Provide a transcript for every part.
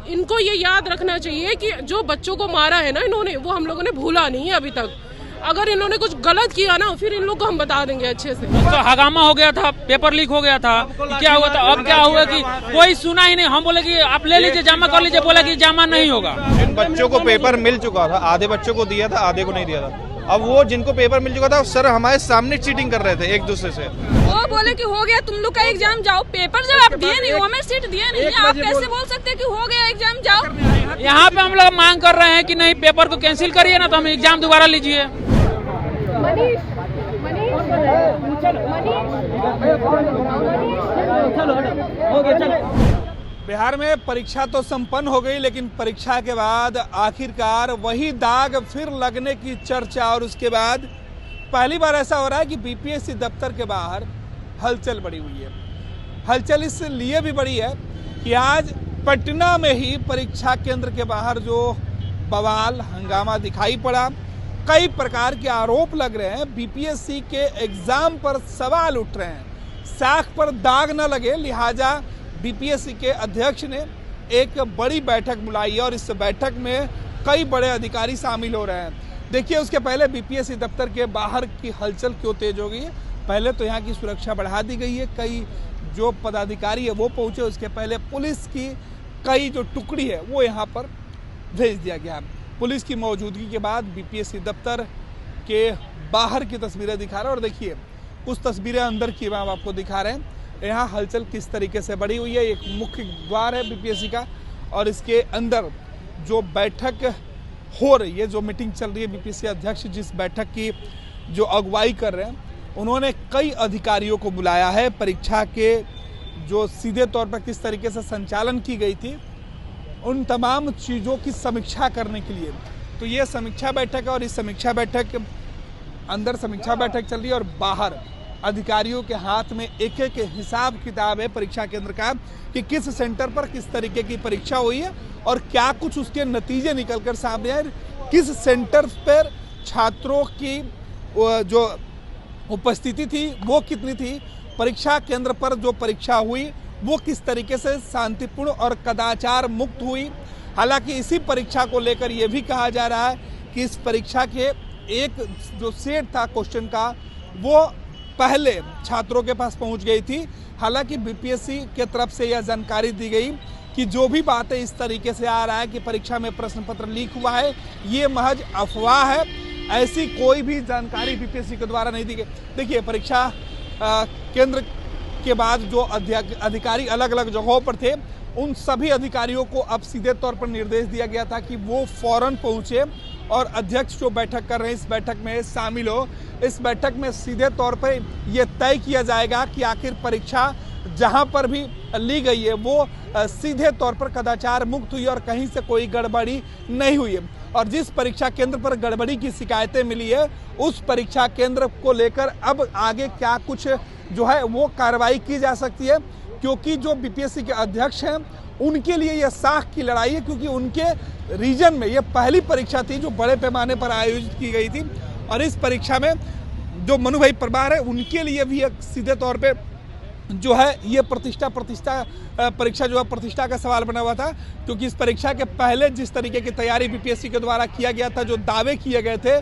इनको ये याद रखना चाहिए कि जो बच्चों को मारा है ना इन्होंने, वो हम लोगों ने भूला नहीं है अभी तक। अगर इन्होंने कुछ गलत किया ना, फिर इन लोग को हम बता देंगे अच्छे से। तो हंगामा हो गया था, पेपर लीक हो गया था, क्या हुआ था? अब क्या हुआ कि कोई सुना ही नहीं। हम बोले कि आप ले लीजिए, जमा कर लीजिए, बोला कि जमा नहीं होगा। जिन बच्चों को पेपर मिल चुका था, आधे बच्चों को दिया था, आधे को नहीं दिया था। अब वो जिनको पेपर मिल चुका था, सर हमारे सामने चीटिंग कर रहे थे एक दूसरे से। वो बोले कि हो गया तुम लोग का एग्जाम, जाओ। पेपर जब आप दिए नहीं, हमें सीट दिए नहीं, आप कैसे बोल सकते हैं कि हो गया एग्जाम, जाओ। यहाँ पे हम लोग मांग कर रहे हैं कि नहीं, पेपर को कैंसिल करिए ना, तो हम एग्जाम दोबारा लीजिए। बिहार में परीक्षा तो संपन्न हो गई, लेकिन परीक्षा के बाद आखिरकार वही दाग फिर लगने की चर्चा। और उसके बाद पहली बार ऐसा हो रहा है कि बीपीएससी दफ्तर के बाहर हलचल बढ़ी हुई है। हलचल इसलिए भी बढ़ी है कि आज पटना में ही परीक्षा केंद्र के बाहर जो बवाल हंगामा दिखाई पड़ा, कई प्रकार के आरोप लग रहे हैं, बीपीएससी के एग्जाम पर सवाल उठ रहे हैं। साख पर दाग न लगे, लिहाजा बीपीएससी के अध्यक्ष ने एक बड़ी बैठक बुलाई है और इस बैठक में कई बड़े अधिकारी शामिल हो रहे हैं। देखिए, उसके पहले बीपीएससी दफ्तर के बाहर की हलचल क्यों तेज हो गई है। पहले तो यहाँ की सुरक्षा बढ़ा दी गई है, कई जो पदाधिकारी है वो पहुंचे। उसके पहले पुलिस की कई जो टुकड़ी है वो यहाँ पर भेज दिया गया। पुलिस की मौजूदगी के बाद बीपीएससी दफ्तर के बाहर की तस्वीरें दिखा रहे हैं और देखिए कुछ तस्वीरें अंदर की हम आपको दिखा रहे हैं। यहाँ हलचल किस तरीके से बढ़ी हुई है। एक मुख्य द्वार है बीपीएससी का और इसके अंदर जो बैठक हो रही है, जो मीटिंग चल रही है, बीपीएससी अध्यक्ष जिस बैठक की जो अगुवाई कर रहे हैं, उन्होंने कई अधिकारियों को बुलाया है। परीक्षा के जो सीधे तौर पर किस तरीके से संचालन की गई थी, उन तमाम चीज़ों की समीक्षा करने के लिए। तो ये समीक्षा बैठक है और इस समीक्षा बैठक अंदर समीक्षा बैठक चल रही है और बाहर अधिकारियों के हाथ में एक एक हिसाब किताब है परीक्षा केंद्र का कि किस सेंटर पर किस तरीके की परीक्षा हुई है और क्या कुछ उसके नतीजे निकलकर सामने आए, किस सेंटर पर छात्रों की जो उपस्थिति थी वो कितनी थी, परीक्षा केंद्र पर जो परीक्षा हुई वो किस तरीके से शांतिपूर्ण और कदाचार मुक्त हुई। हालांकि इसी परीक्षा को लेकर यह भी कहा जा रहा है कि इस परीक्षा के एक जो सेट था क्वेश्चन का, वो पहले छात्रों के पास पहुंच गई थी। हालांकि बीपीएससी के तरफ से यह जानकारी दी गई कि जो भी बातें इस तरीके से आ रहा है कि परीक्षा में प्रश्न पत्र लीक हुआ है, ये महज अफवाह है। ऐसी कोई भी जानकारी बीपीएससी के द्वारा नहीं दी गई। देखिए, परीक्षा केंद्र के बाद जो अधिकारी अलग अलग जगहों पर थे, उन सभी अधिकारियों को अब सीधे तौर पर निर्देश दिया गया था कि वो फौरन पहुंचे और अध्यक्ष जो बैठक कर रहे हैं इस बैठक में शामिल हो। इस बैठक में सीधे तौर पर यह तय किया जाएगा कि आखिर परीक्षा जहां पर भी ली गई है वो सीधे तौर पर कदाचार मुक्त हुई और कहीं से कोई गड़बड़ी नहीं हुई है। और जिस परीक्षा केंद्र पर गड़बड़ी की शिकायतें मिली है, उस परीक्षा केंद्र को लेकर अब आगे क्या कुछ जो है वो कार्रवाई की जा सकती है, क्योंकि जो बीपीएससी के अध्यक्ष हैं उनके लिए यह साख की लड़ाई है, क्योंकि उनके रीजन में यह पहली परीक्षा थी जो बड़े पैमाने पर आयोजित की गई थी। और इस परीक्षा में जो मनु भाई परमार है, उनके लिए भी एक सीधे तौर पे जो है ये प्रतिष्ठा परीक्षा जो है प्रतिष्ठा का सवाल बना हुआ था, क्योंकि इस परीक्षा के पहले जिस तरीके की तैयारी बीपीएससी के द्वारा किया गया था, जो दावे किए गए थे,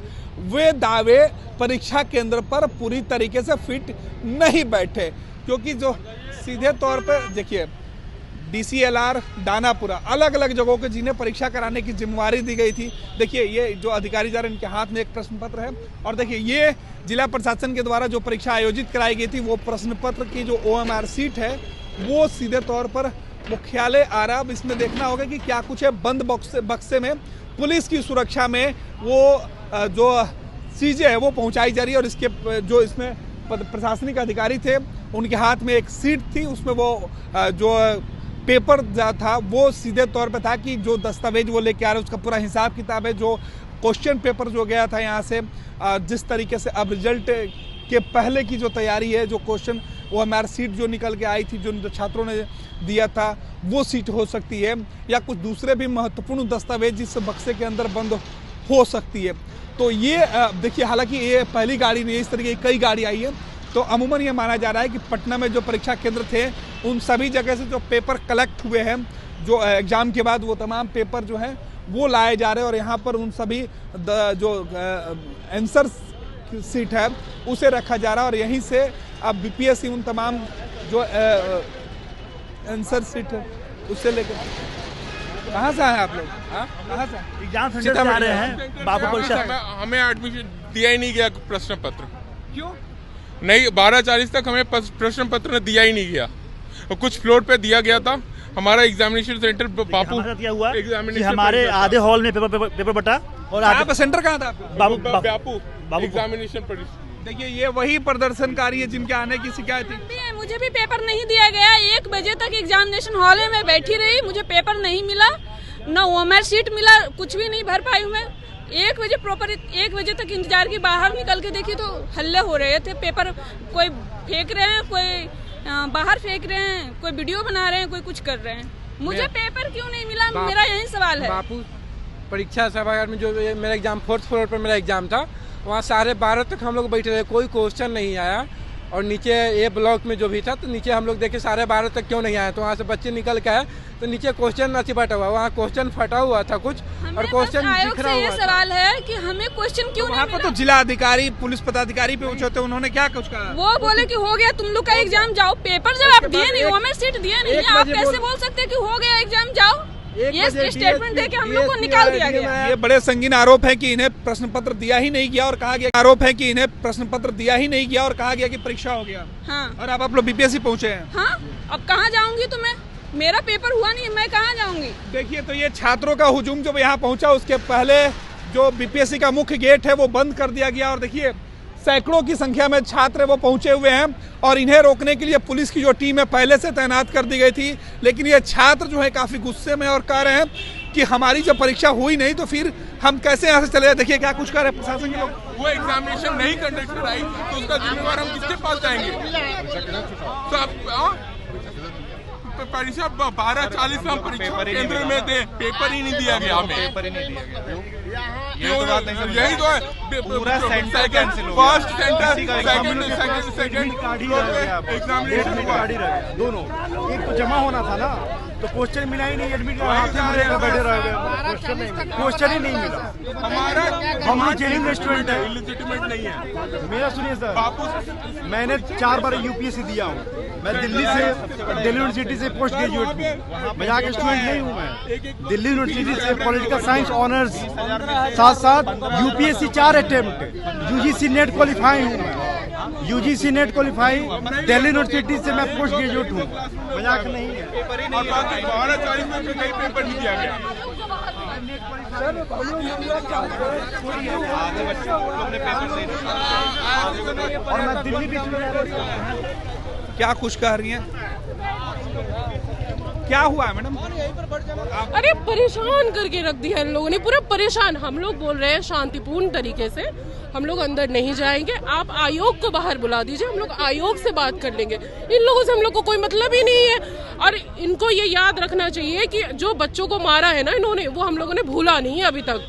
वे दावे परीक्षा केंद्र पर पूरी तरीके से फिट नहीं बैठे। क्योंकि जो सीधे तौर पर देखिए, डीसीएलआर, दानापुरा, अलग अलग जगहों के जिन्हें परीक्षा कराने की जिम्मेवारी दी गई थी। देखिए, ये जो अधिकारी जा रहे हैं, इनके हाथ में एक प्रश्न पत्र है और देखिए ये जिला प्रशासन के द्वारा जो परीक्षा आयोजित कराई गई थी, वो प्रश्न पत्र की जो OMR सीट है वो सीधे तौर पर मुख्यालय आ रहा। अब इसमें देखना होगा कि क्या कुछ है। बंद बक्से में पुलिस की सुरक्षा में वो जो चीज़ें है वो पहुँचाई जा रही है और इसके जो इसमें प्रशासनिक अधिकारी थे उनके हाथ में एक सीट थी, उसमें वो जो पेपर था वो सीधे तौर पे था कि जो दस्तावेज वो लेके आ रहे हैं उसका पूरा हिसाब किताब है। जो क्वेश्चन पेपर जो गया था यहाँ से, जिस तरीके से अब रिजल्ट के पहले की जो तैयारी है, जो क्वेश्चन वो हमारी सीट जो निकल के आई थी, जो छात्रों ने दिया था, वो सीट हो सकती है या कुछ दूसरे भी महत्वपूर्ण दस्तावेज जिस बक्से के अंदर बंद हो सकती है। तो ये देखिए, हालांकि ये पहली गाड़ी नहीं है, इस तरीके की कई गाड़ी आई है। तो अमूमन ये माना जा रहा है कि पटना में जो परीक्षा केंद्र थे उन सभी जगह से जो पेपर कलेक्ट हुए हैं, जो एग्जाम के बाद वो तमाम पेपर जो है वो लाए जा रहे हैं और यहाँ पर उन सभी जो आंसर सीट है उसे रखा जा रहा है और यहीं से अब बीपीएससी उन तमाम जो आंसर सीट है उससे लेकर। कहाँ से आए आप लोग? कहाँ से? एग्जाम सेंटर से आ रहे हैं बाबू परीक्षा। हमें एडमिशन दिया ही नहीं गया प्रश्न पत्र। क्यों नहीं, 12:40 तक हमें प्रश्न पत्र दिया ही नहीं गया। कुछ फ्लोर पे दिया गया था। हमारा एग्जामिनेशन सेंटर बापू क्या हुआ कि हमारे आधे हॉल में पेपर बटा और आधे सेंटर कहाँ था? बापू एग्जामिनेशन। देखिए ये वही प्रदर्शनकारी है जिनके आने की शिकायत थी। मुझे भी पेपर नहीं दिया गया। 1 बजे तक एग्जामिनेशन हॉल में बैठी रही, मुझे पेपर नहीं मिला, न ओएमआर सीट मिला, कुछ भी नहीं भर पाई हूँ मैं। 1 बजे प्रॉपर 1 बजे तक इंतजार की, बाहर निकल के देखी तो हल्ले हो रहे थे। पेपर कोई फेंक रहे हैं, कोई बाहर फेंक रहे हैं, कोई वीडियो बना रहे हैं, कोई कुछ कर रहे हैं। मुझे पेपर क्यों नहीं मिला, मेरा यही सवाल है। बापू परीक्षा सभागार में जो मेरा एग्जाम 4th फ्लोर पर मेरा एग्जाम था, वहाँ 12:30 तक हम लोग बैठे रहे, कोई क्वेश्चन नहीं आया। और नीचे ए ब्लॉक में जो भी था तो नीचे हम लोग देखे 12:30 तक क्यों नहीं आया, तो वहाँ से बच्चे निकल के आए तो नीचे क्वेश्चन नहीं फटा हुआ, वहाँ क्वेश्चन फटा हुआ था कुछ और क्वेश्चन बिखरा हुआ था। सवाल है कि हमें क्वेश्चन क्यों नहीं मिला? तो जिला अधिकारी पुलिस पदाधिकारी पे पूछे थे, उन्होंने क्या कुछ कहा? वो बोले कि हो गया तुम लोग का एग्जाम, जाओ। पेपर जब आप दिए नहीं, ओएमआर सीट दिए नहीं, आप कैसे बोल सकते हैं कि हो गया एग्जाम, जाओ? ये स्टेटमेंट देके हम लोग को निकाल दिया गया। ये बड़े संगीन आरोप है कि इन्हें प्रश्न पत्र दिया ही नहीं गया और कहा गया आरोप है कि इन्हें प्रश्न पत्र दिया ही नहीं गया और कहा गया कि परीक्षा हो गया। हाँ। और अब आप लोग बीपीएससी पहुंचे हैं। हाँ, अब कहाँ जाऊंगी तो मैं, मेरा पेपर हुआ नहीं, मैं कहाँ जाऊंगी? देखिए तो ये छात्रों का हुजूम जब यहाँ पहुंचा उसके पहले जो बीपीएससी का मुख्य गेट है वो बंद कर दिया गया और देखिए सैकड़ों की संख्या में छात्र वो पहुंचे हुए हैं और इन्हें रोकने के लिए पुलिस की जो टीम है पहले से तैनात कर दी गई थी। लेकिन ये छात्र जो है काफी गुस्से में और कह रहे हैं कि हमारी जब परीक्षा हुई नहीं तो फिर हम कैसे यहाँ से चले जाए। देखिए क्या कुछ कर रहे हैं प्रशासन के लोग। वो एग्जामिनेशन नहीं कंडक्ट कराई तो उसका जिम्मेवार हम किसके पास जाएंगे? तो परीक्षा 12:40 में हम परीक्षा केंद्र में थे, पेपर ही नहीं दिया गया हमें। पेपर ही नहीं दिया गया। यही तो है, पूरा सेंटर कैंसिल हो फर्स्ट सेंटर सेकंड एग्जामिनेशन दोनों एक तो जमा होना था ना, तो क्वेश्चन मिला ही नहीं, एडमिट बैठे रह गए, क्वेश्चन ही नहीं मिला। हमारा हम लोग जेलिंग रेस्टोरेंट है, इलिजिटिमेट नहीं है। मेरा सुनिए सर, मैंने 4 बार यूपीएससी दिया हूँ। मैं दिल्ली यूनिवर्सिटी से पोस्ट ग्रेजुएट हूँ, मैं यहाँ के स्टूडेंट नहीं हूँ। मैं दिल्ली यूनिवर्सिटी से पॉलिटिकल साइंस ऑनर्स, साथ साथ UPSC 4 attempt, UGC net qualify हूँ मैं, UGC net qualify Delhi university से मैं पोस्ट ग्रेजुएट हूँ, मजाक नहीं है। और बाकी 12:40 में कहीं पेपर नहीं दिया गया। और मैं दिल्ली भी क्या कुछ कह रही हैं? क्या हुआ है मैडम? अरे परेशान करके रख दिया इन लोगों ने, पूरा परेशान। हम लोग बोल रहे हैं शांतिपूर्ण तरीके से, हम लोग अंदर नहीं जाएंगे, आप आयोग को बाहर बुला दीजिए, हम लोग आयोग से बात कर लेंगे। इन लोगों से हम लोग को कोई मतलब ही नहीं है। और इनको ये याद रखना चाहिए कि जो बच्चों को मारा है ना इन्होंने, वो हम लोगों ने भूला नहीं है अभी तक।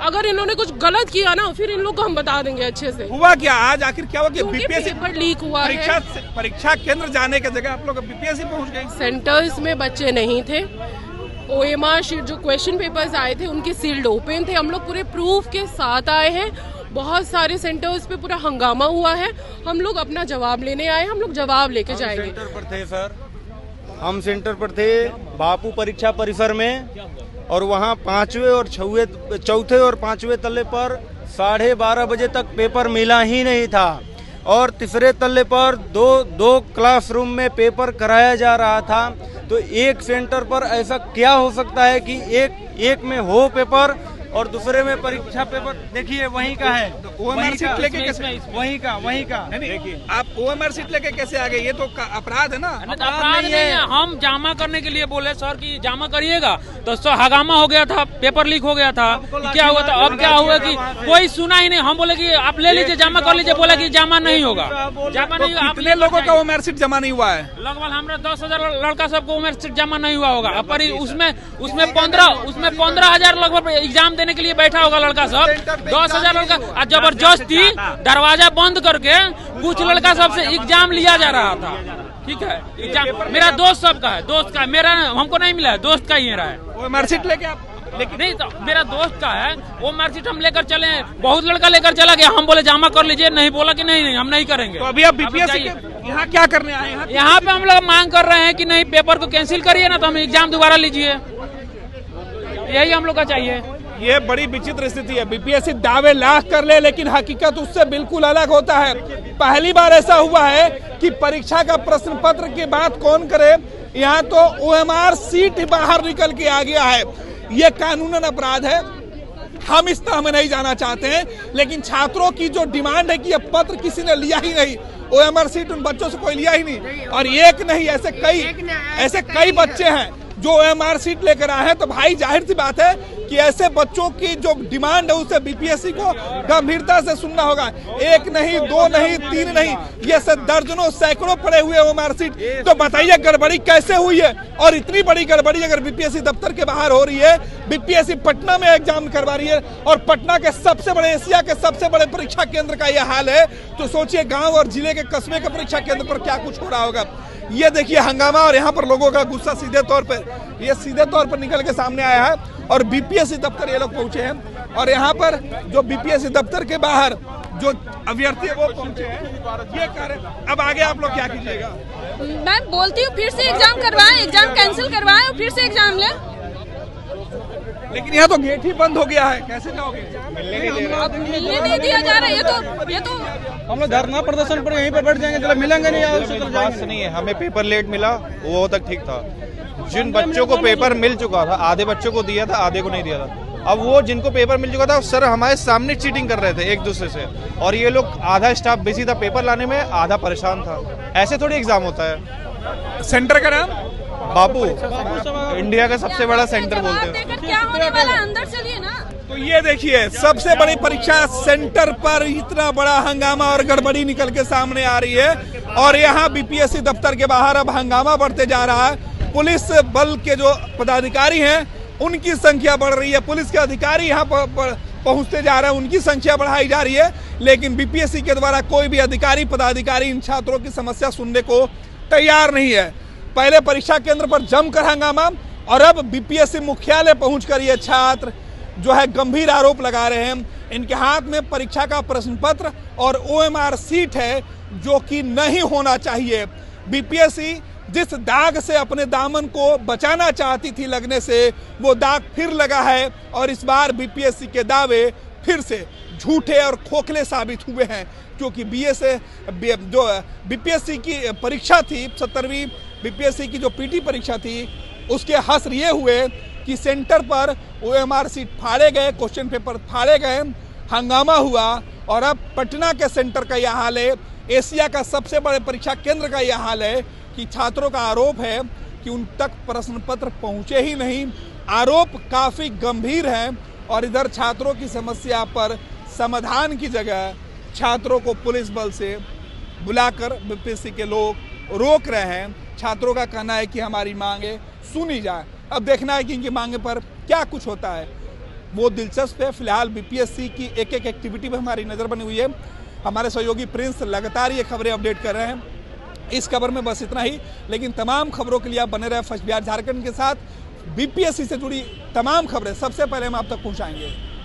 अगर इन्होंने कुछ गलत किया ना फिर इन लोग को हम बता देंगे अच्छे से। हुआ क्या आज आखिर क्या हुआ कि बीपीएससी पेपर लीक हुआ है। परीक्षा केंद्र जाने की जगह आप लोग बीपीएससी पहुंच गए। सेंटर्स में बच्चे नहीं थे, ओएमआर शीट जो क्वेश्चन पेपर्स आए थे उनके सील्ड ओपन थे। हम लोग पूरे प्रूफ के साथ आए हैं। बहुत सारे सेंटर्स पे पूरा हंगामा हुआ है। हम लोग अपना जवाब लेने आए, हम लोग जवाब लेके जाएंगे। सेंटर पर थे सर, हम सेंटर पर थे बापू परीक्षा परिसर में, और वहाँ 4थे और 5वें तल्ले पर 12:30 बजे तक पेपर मिला ही नहीं था। और तीसरे तल्ले पर दो क्लासरूम में पेपर कराया जा रहा था। तो एक सेंटर पर ऐसा क्या हो सकता है कि एक में हो पेपर और दूसरे में परीक्षा पेपर? देखिए वहीं का है, ओएमआर सीट लेके कैसे? वहीं का देखिए आप ओएमआर सीट लेके कैसे आ गए? ये तो अपराध है ना। अपराध नहीं है। हम जमा करने के लिए बोले सर कि जमा करिएगा, तो हंगामा हो गया था, पेपर लीक हो गया था। क्या हुआ था? अब क्या हुआ कि कोई सुना ही नहीं। हम बोले कि आप ले लीजिए, जमा कर लीजिए, बोला कि जमा नहीं होगा, जमा नहीं। कितने लोगों का ओएमआर सीट जमा नहीं हुआ है? लगभग हमारा 10,000 लड़का सबको ओएमआर सीट जमा नहीं हुआ होगा। पर उसमें 15,000 लगभग एग्जाम देने के लिए बैठा होगा लड़का सब। 10,000 लड़का जबरदस्ती दरवाजा बंद करके कुछ लड़का सब से एग्जाम लिया जा रहा था। ठीक है। एग्जाम मेरा दोस्त सबका है, दोस्त का, मेरा हमको नहीं मिला है, दोस्त का ही रहा है। वो मार्कशीट लेके आप लेकिन नहीं तो मेरा दोस्त का है, वो मार्कशीट हम लेकर चले, बहुत लड़का लेकर चला गया, हम बोले जमा कर लीजिए, नहीं बोला कि नहीं हम नहीं करेंगे। तो अभी आप बीपीएससी के यहाँ क्या करने आए हैं? यहाँ पे हम लोग मांग कर रहे हैं कि नहीं पेपर को कैंसिल करिए ना, तो हम एग्जाम दोबारा लीजिए, यही हम लोग का चाहिए। ये बड़ी विचित्र स्थिति है। बीपीएससी दावे लाख कर ले, लेकिन हकीकत उससे बिल्कुल अलग होता है। पहली बार ऐसा हुआ है कि परीक्षा का प्रश्न पत्र की बात कौन करे, यहाँ तो ओएमआर सीट ही बाहर निकल के आ गया है। ये कानूनन अपराध है, हम इस तरह में नहीं जाना चाहते हैं, लेकिन छात्रों की जो डिमांड है कि यह पत्र किसी ने लिया ही नहीं, ओएमआर सीट उन बच्चों से कोई लिया ही नहीं, और एक नहीं ऐसे कई बच्चे हैं जो ओएमआर सीट लेकर आए हैं। तो भाई जाहिर सी बात है कि ऐसे बच्चों की जो डिमांड है उसे बीपीएससी को गंभीरता से सुनना होगा। एक नहीं, दो नहीं, तीन नहीं, ये सब दर्जनों सैकड़ों पड़े हुए ओएमआर सीट। तो बताइए गड़बड़ी कैसे हुई है? और इतनी बड़ी गड़बड़ी अगर बीपीएससी दफ्तर के बाहर हो रही है, बीपीएससी पटना में एग्जाम करवा रही है, और पटना के सबसे बड़े, एशिया के सबसे बड़े परीक्षा केंद्र का यह हाल है, तो सोचिए गाँव और जिले के कस्बे के परीक्षा केंद्र पर क्या कुछ हो रहा होगा। ये देखिए हंगामा, और यहाँ पर लोगों का गुस्सा सीधे तौर पर निकल के सामने आया है। और बीपीएससी दफ्तर ये लोग पहुंचे हैं, और यहाँ पर जो बीपीएससी दफ्तर के बाहर जो अभ्यर्थी है वो पहुंचे हैं। ये कह रहे अब आगे आप लोग क्या कीजिएगा? मैं बोलती हूँ फिर से एग्जाम करवाएं, एग्जाम कैंसिल करवाएं और फिर से एग्जाम लें। लेकिन यहाँ तो गेट ही बंद हो गया है, कैसे जाओगे? मिलने नहीं दिया जा रहा है। ये तो हम लोग धरना प्रदर्शन पर यहीं पर बैठ जाएंगे, चलो मिलेंगे नहीं। बात नहीं है, हमें पेपर लेट मिला, वो तक ठीक था। जिन बच्चों को पेपर मिल चुका था, आधे बच्चों को दिया था, आधे को नहीं दिया था। अब वो जिनको पेपर मिल चुका था, सर हमारे सामने चीटिंग कर रहे थे एक दूसरे से, और ये लोग, आधा स्टाफ बिजी था पेपर लाने में, आधा परेशान था। ऐसे थोड़ी एग्जाम होता है। सेंटर का नाम बापू, इंडिया का सबसे बड़ा सेंटर बोलते हैं। क्या होने वाला, अंदर चलिए ना। तो ये देखिए सबसे बड़ी परीक्षा सेंटर पर इतना बड़ा हंगामा और गड़बड़ी निकल के सामने आ रही है, और यहाँ बीपीएससी दफ्तर के बाहर अब हंगामा बढ़ते जा रहा है। पुलिस बल के जो पदाधिकारी हैं उनकी संख्या बढ़ रही है, पुलिस के अधिकारी यहाँ पर पहुंचते जा रहे हैं, उनकी संख्या बढ़ाई जा रही है, लेकिन बीपीएससी के द्वारा कोई भी अधिकारी पदाधिकारी इन छात्रों की समस्या सुनने को तैयार नहीं है। पहले परीक्षा केंद्र पर जमकर हंगामा, और अब बीपीएससी मुख्यालय पहुंचकर ये छात्र जो है गंभीर आरोप लगा रहे हैं। इनके हाथ में परीक्षा का प्रश्न पत्र और ओएमआर सीट है, जो कि नहीं होना चाहिए। बीपीएससी जिस दाग से अपने दामन को बचाना चाहती थी लगने से, वो दाग फिर लगा है, और इस बार बीपीएससी के दावे फिर से झूठे और खोखले साबित हुए हैं। क्योंकि जो बीपीएससी की परीक्षा थी, 17वीं बीपीएससी की जो पीटी परीक्षा थी, उसके हश्र ये हुए कि सेंटर पर ओएमआर सीट फाड़े गए, क्वेश्चन पेपर फाड़े गए, हंगामा हुआ, और अब पटना के सेंटर का यह हाल है, एशिया का सबसे बड़े परीक्षा केंद्र का यह हाल है कि छात्रों का आरोप है कि उन तक प्रश्न पत्र पहुंचे ही नहीं। आरोप काफी गंभीर है, और इधर छात्रों की समस्या पर समाधान की जगह छात्रों को पुलिस बल से बुलाकर बीपीएससी के लोग रोक रहे हैं। छात्रों का कहना है कि हमारी मांगे सुनी जाए। अब देखना है कि इनकी मांगे पर क्या कुछ होता है, वो दिलचस्प है। फिलहाल बीपीएससी की एक एक एक्टिविटी पर हमारी नज़र बनी हुई है। हमारे सहयोगी प्रिंस लगातार ये खबरें अपडेट कर रहे हैं। इस खबर में बस इतना ही, लेकिन तमाम खबरों के लिए आप बने रहे फर्स्ट बिहार झारखंड के साथ। बीपीएससी से जुड़ी तमाम खबरें सबसे पहले हम आप तक पहुंचाएंगे।